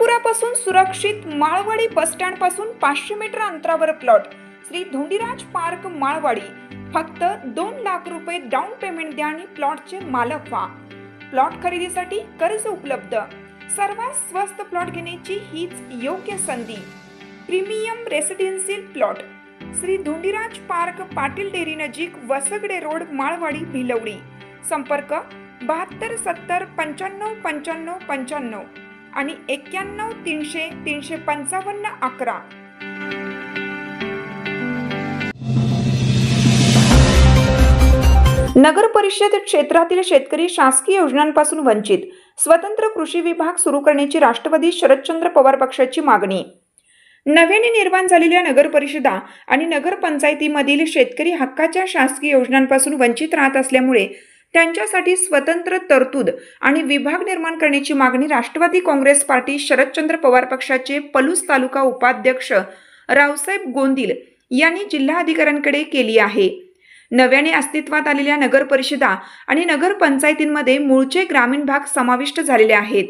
महापुरापासून सुरक्षित माळवाडी बसस्टँड पासून 500 मीटर अंतरावर प्लॉट श्री धोंडीराज पार्क माळवाडी। फक्त 2 लाख रुपये डाऊन पेमेंट द्या आणि प्लॉटचे मालक व्हा। प्लॉट खरेदीसाठी कर्ज उपलब्ध। सर्वात स्वस्त प्लॉट घेण्याची हीच योग्य संधी। Premium residential plot Shri Dhondiraj park, Patil dairy नजीक, वसगडे रोड, माळवाडी, भिलवडी। संपर्क 72 70 95 95 95 आणि 91 300 355 11। नगर परिषद क्षेत्रातील शेतकरी शासकीय योजनांपासून वंचित। स्वतंत्र कृषी विभाग सुरू करण्याची राष्ट्रवादी शरदचंद्र पवार पक्षाची मागणी। नव्याने निर्माण झालेल्या नगर परिषदा आणि नगर पंचायतीमधील शेतकरी हक्काच्या शासकीय योजनांपासून वंचित राहत असल्यामुळे त्यांच्यासाठी स्वतंत्र तरतूद आणि विभाग निर्माण करण्याची मागणी राष्ट्रवादी काँग्रेस पार्टी शरदचंद्र पवार पक्षाचे पलूस तालुका उपाध्यक्ष रावसाहेब गोंदिल यांनी जिल्हाधिकाऱ्यांकडे केली आहे। नव्याने अस्तित्वात आलेल्या नगर परिषदा आणि नगर पंचायतींमध्ये मूळचे ग्रामीण भाग समाविष्ट झालेले आहेत।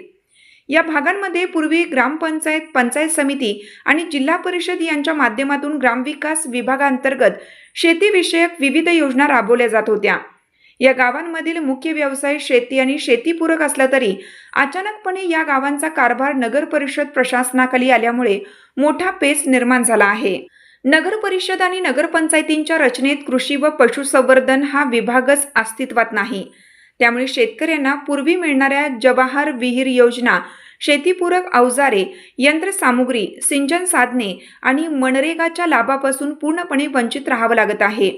या भागांमध्ये पूर्वी ग्रामपंचायत, पंचायत समिती आणि जिल्हा परिषद यांच्या माध्यमातून ग्रामविकास विभागांतर्गत शेतीविषयक विविध योजना राबवल्या जात होत्या। या गावांमधील मुख्य व्यवसाय शेती आणि शेतीपूरक असला तरी अचानकपणे या गावांचा कारभार नगर परिषद प्रशासनाखाली आल्यामुळे मोठा पेच निर्माण झाला आहे। नगर परिषद आणि नगरपंचायतींच्या रचनेत कृषी व पशुसंवर्धन हा विभागच अस्तित्वात नाही। त्यामुळे शेतकऱ्यांना पूर्वी मिळणाऱ्या जवाहर विहीर योजना, शेतीपूरक अवजारे, यंत्रसामुग्री, सिंचन साधने आणि मनरेगाच्या लाभापासून पूर्णपणे वंचित राहावं लागत आहे।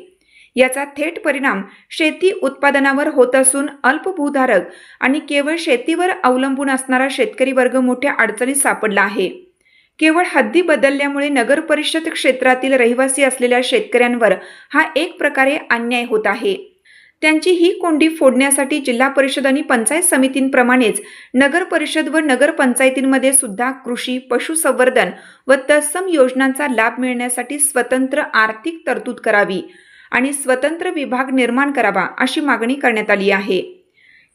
याचा थेट परिणाम शेती उत्पादनावर होत असून अल्पभूधारक आणि केवळ शेतीवर अवलंबून असणारा शेतकरी वर्ग मोठ्या अडचणीत सापडला आहे। केवळ हद्दी बदलल्यामुळे नगर परिषद क्षेत्रातील रहिवासी असलेल्या शेतकऱ्यांवर हा एक प्रकारे अन्याय होत आहे। त्यांची ही कोंडी फोडण्यासाठी जिल्हा परिषद आणि पंचायत समितींप्रमाणेच नगर परिषद व नगर पंचायतींमध्ये सुद्धा कृषी, पशुसंवर्धन व तत्सम योजनांचा लाभ मिळण्यासाठी स्वतंत्र आर्थिक तरतूद करावी आणि स्वतंत्र विभाग निर्माण करावा अशी मागणी करण्यात आली आहे।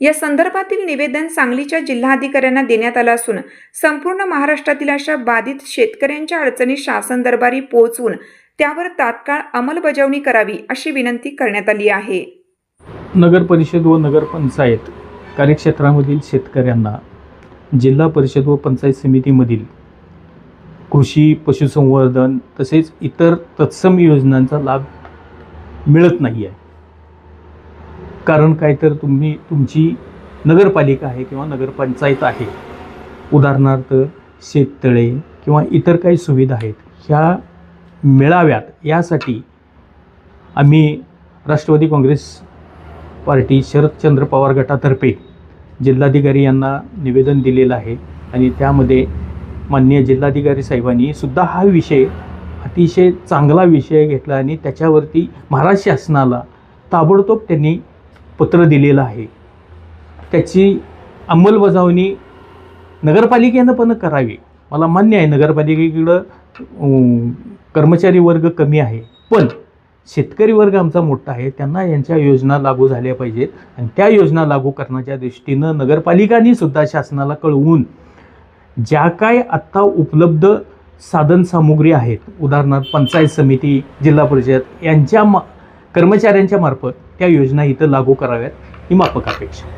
या संदर्भातील निवेदन सांगलीच्या जिल्हाधिकाऱ्यांना देण्यात आलं असून संपूर्ण महाराष्ट्रातील अशा बाधित शेतकऱ्यांच्या अडचणी शासन दरबारी पोहोचवून त्यावर तात्काळ अंमलबजावणी करावी अशी विनंती करण्यात आली आहे। नगर परिषद व नगर पंचायत कार्यक्षेत्रामधील शेतकऱ्यांना जिल्हा परिषद व पंचायत समितीमधील कृषी, पशुसंवर्धन तसेच इतर तत्सम योजनांचा लाभ मिळत नाही आहे। कारण काय तर तुमची नगरपालिका आहे किंवा नगरपंचायत आहे, उदाहरणार्थ शेततळे किंवा इतर काही सुविधा आहेत, ह्या मिळाव्यात यासाठी आम्ही राष्ट्रवादी काँग्रेस पार्टी शरदचंद्र पवार गटातर्फे जिल्हाधिकारी यांना निवेदन दिलेलं आहे आणि त्यामध्ये माननीय जिल्हाधिकारी साहेबांनी सुद्धा हा विषय अतिशय चांगला विषय घेतला आणि त्याच्यावरती महाराष्ट्र शासनाला ताबडतोब त्यांनी पत्र दिलेलं आहे। त्याची अंमलबजावणी नगरपालिकेनं पण करावी। मला मान्य आहे नगरपालिकेकडं कर्मचारी वर्ग कमी आहे, पण शेतकरी वर्ग आमचा मोठा आहे, त्यांना यांच्या योजना लागू झाल्या पाहिजेत आणि त्या योजना लागू करण्याच्या दृष्टीनं नगरपालिकांनी सुद्धा शासनाला कळवून ज्या काय आत्ता उपलब्ध साधनसामुग्री आहेत, उदाहरणार्थ पंचायत समिती, जिल्हा परिषद यांच्या कर्मचाऱ्यांच्या मार्फत त्या योजना इथं लागू कराव्यात ही माफक अपेक्षा।